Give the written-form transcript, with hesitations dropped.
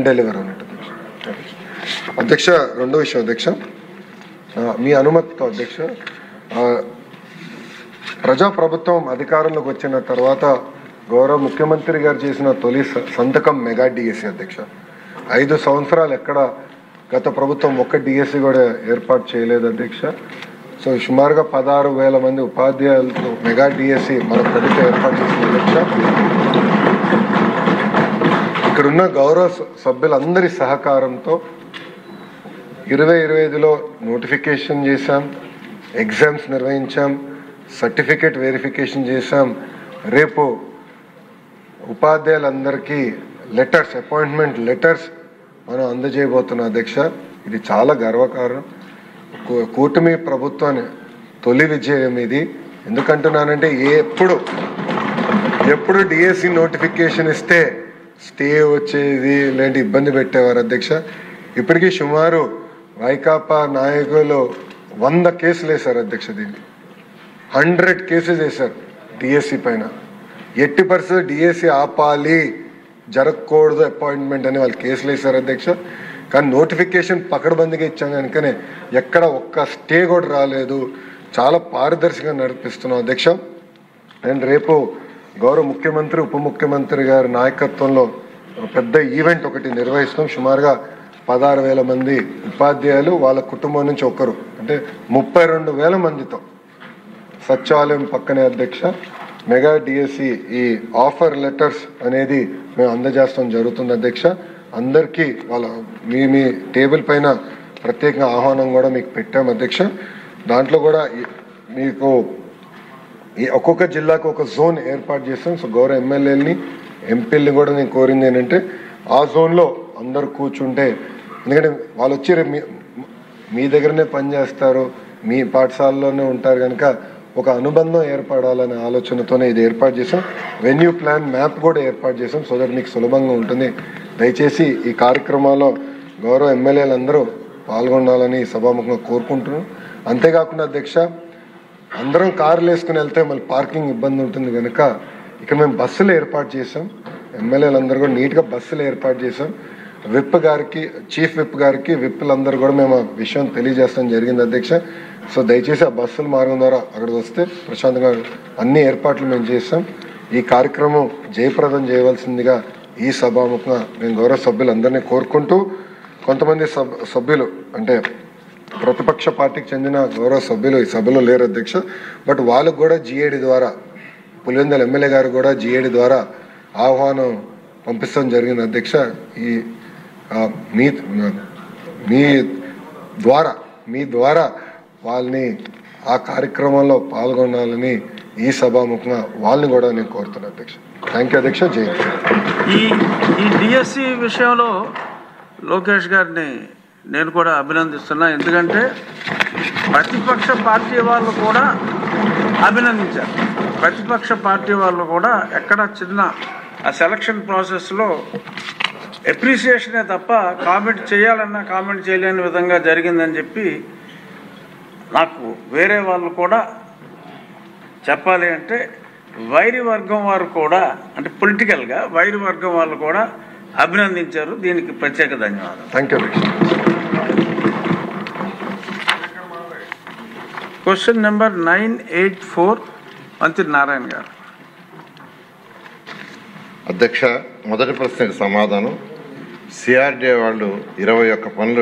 Delivery అన్నట్టు అధ్యక్ష. రెండో విషయం అధ్యక్ష, మీ అనుమతితో అధ్యక్ష, ప్రజాప్రభుత్వం అధికారంలోకి వచ్చిన తర్వాత గౌరవ ముఖ్యమంత్రి గారు చేసిన తొలి సంతకం మెగా డిఎస్సి అధ్యక్ష. 5 సంవత్సరాలు ఎక్కడ గత ప్రభుత్వం ఒక్క డిఎస్సి కూడా ఏర్పాటు చేయలేదు అధ్యక్ష. సో సుమారుగా 16,000 మంది ఉపాధ్యాయులతో మెగా డిఎస్సి మన ప్రభుత్వం ఏర్పాటు చేసిన అధ్యక్ష. ఇక్కడున్న గౌరవ సభ్యులందరి సహకారంతో 2025లో నోటిఫికేషన్ చేశాం, ఎగ్జామ్స్ నిర్వహించాం, సర్టిఫికేట్ వెరిఫికేషన్ చేశాం. రేపు ఉపాధ్యాయులందరికీ లెటర్స్, అపాయింట్మెంట్ లెటర్స్ మనం అందజేయబోతున్నాం అధ్యక్ష. ఇది చాలా గర్వకారణం. కూటమి ప్రభుత్వాన్ని తొలి విజయం ఇది. ఎందుకంటున్నానంటే ఎప్పుడు డిఎస్సి నోటిఫికేషన్ ఇస్తే స్టే వచ్చేది, ఇలాంటి ఇబ్బంది పెట్టేవారు అధ్యక్ష. ఇప్పటికీ సుమారు వైకాపా నాయకులు 100 కేసులు వేశారు అధ్యక్ష. దీన్ని 100 కేసెస్ వేశారు డిఎస్సి పైన. ఎట్టి పరిస్థితుల్లో డిఎస్సి ఆపాలి, జరగకూడదు అపాయింట్మెంట్ అని వాళ్ళు కేసులు వేశారు అధ్యక్ష. కానీ నోటిఫికేషన్ పకడ్బందీగా ఇచ్చాం కనుకనే ఎక్కడ ఒక్క స్టే కూడా రాలేదు. చాలా పారదర్శకంగా నడిపిస్తున్నాం అధ్యక్ష. అండ్ రేపు గౌరవ ముఖ్యమంత్రి, ఉప ముఖ్యమంత్రి గారి నాయకత్వంలో పెద్ద ఈవెంట్ ఒకటి నిర్వహిస్తాం. సుమారుగా 16,000 మంది ఉపాధ్యాయులు వాళ్ళ కుటుంబం నుంచి ఒకరు, అంటే 32,000 మందితో సచివాలయం పక్కనే అధ్యక్ష మెగా డిఎస్సి ఈ ఆఫర్ లెటర్స్ అనేది మేము అందజేస్తాం జరుగుతుంది అధ్యక్ష. అందరికీ వాళ్ళ మీ టేబుల్ పైన ప్రత్యేకంగా ఆహ్వానం కూడా మీకు పెట్టాం అధ్యక్ష. దాంట్లో కూడా మీకు ఒక్కొక్క జిల్లాకు ఒక జోన్ ఏర్పాటు చేస్తాం. సో గౌరవ ఎమ్మెల్యేలని, ఎంపీలని కూడా నేను కోరింది ఏంటంటే ఆ జోన్లో అందరు కూర్చుంటే, ఎందుకంటే వాళ్ళు వచ్చి మీ దగ్గరనే పనిచేస్తారు, మీ పాఠశాలలోనే ఉంటారు కనుక ఒక అనుబంధం ఏర్పడాలనే ఆలోచనతోనే ఇది ఏర్పాటు చేసాం. వెన్యూ ప్లాన్ మ్యాప్ కూడా ఏర్పాటు చేసాం, సో దట్ మీకు సులభంగా ఉంటుంది. దయచేసి ఈ కార్యక్రమాల్లో గౌరవ ఎమ్మెల్యేలు అందరూ పాల్గొనాలని సభాముఖంగా కోరుకుంటున్నాం. అంతేకాకుండా అధ్యక్ష, అందరం కార్లు వేసుకుని వెళ్తే మళ్ళీ పార్కింగ్ ఇబ్బంది ఉంటుంది కనుక ఇక్కడ మేము బస్సులు ఏర్పాటు చేసాం. ఎమ్మెల్యేలు అందరూ కూడా నీట్గా బస్సులు ఏర్పాటు చేసాం. విప్ గారికి, చీఫ్ విప్ గారికి, విప్లందరూ కూడా మేము ఆ విషయం తెలియజేస్తాం జరిగింది అధ్యక్ష. సో దయచేసి ఆ బస్సుల మార్గం ద్వారా అక్కడికి వస్తే ప్రశాంతంగా అన్ని ఏర్పాట్లు మేము చేస్తాం. ఈ కార్యక్రమం జయప్రదం చేయవలసిందిగా ఈ సభాముఖంగా నేను గౌరవ సభ్యులందరినీ కోరుకుంటూ, కొంతమంది సభ్యులు అంటే ప్రతిపక్ష పార్టీకి చెందిన గౌరవ సభ్యులు ఈ సభలో లేరు అధ్యక్ష, బట్ వాళ్ళకు కూడా జిఏడి ద్వారా, పులివెందుల ఎమ్మెల్యే గారు కూడా జిఏడి ద్వారా ఆహ్వానం పంపిస్తాం జరిగింది అధ్యక్ష. ఈ మీ ద్వారా వాళ్ళని ఆ కార్యక్రమంలో పాల్గొనాలని ఈ సభాముఖంగా వాళ్ళని కూడా నేను కోరుతున్నాను అధ్యక్ష. థ్యాంక్ యూ అధ్యక్ష. జై ఈ డిఎస్సి విషయంలో లోకేష్ గారిని నేను కూడా అభినందిస్తున్నా. ఎందుకంటే ప్రతిపక్ష పార్టీ వాళ్ళు కూడా అభినందించారు. ప్రతిపక్ష పార్టీ వాళ్ళు కూడా ఎక్కడ చిన్న ఆ సెలక్షన్ ప్రాసెస్లో అప్రిసియేషనే తప్ప కామెంట్ చేయాలన్నా కామెంట్ చేయలేని విధంగా జరిగిందని చెప్పి నాకు వేరే వాళ్ళు కూడా చెప్పాలి అంటే వైరి వర్గం వారు కూడా, అంటే పొలిటికల్గా వైరి వర్గం వాళ్ళు కూడా అభినందించారు. దీనికి ప్రత్యేక ధన్యవాదాలు. Thank you. క్వశ్చన్ నెంబర్ 984 మంత్రి నారాయణ గారు. అధ్యక్ష, మొదటి ప్రశ్నకు సమాధానం. సిఆర్డీఏ వాళ్ళు 21 పనులు